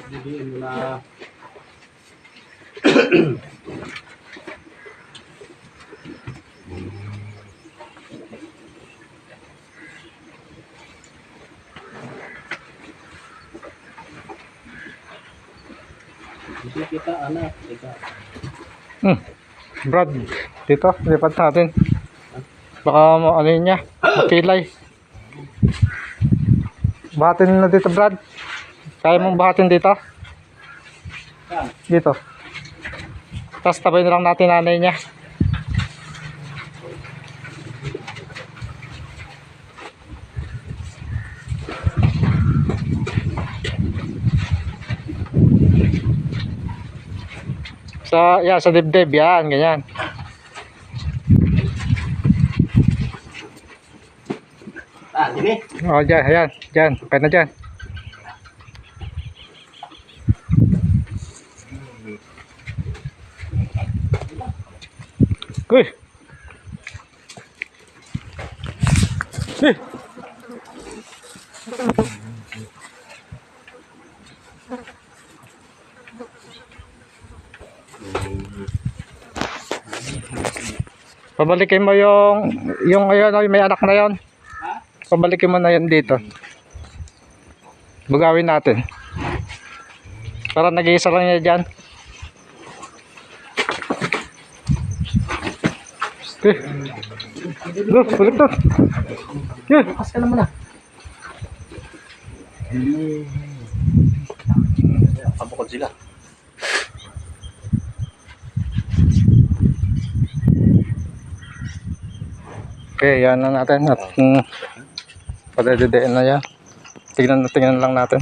Didiin mo na. Hindi kita anak, kita. Brad, dito, lipat natin. Baka ano yun niya, makilay. Bahatin na dito, Brad. Kaya mong bahatin dito? Saan? Dito. Tapos tabay na lang natin nanay niya. Sa dibdib, yan, ganyan. Dini. O, dyan, ayan, dyan, kaya na dyan. Uy! Pabalikin mo yung ayun, may anak na yon. Pabalikin mo na yan dito. Bugawin natin. Para nag-iisa lang niya dyan. Okay. Look, balik to. Okay. Bukas ka naman ah. Kabukod sila. Okay, yan na natin. At padadedein na yan. Tingnan lang natin.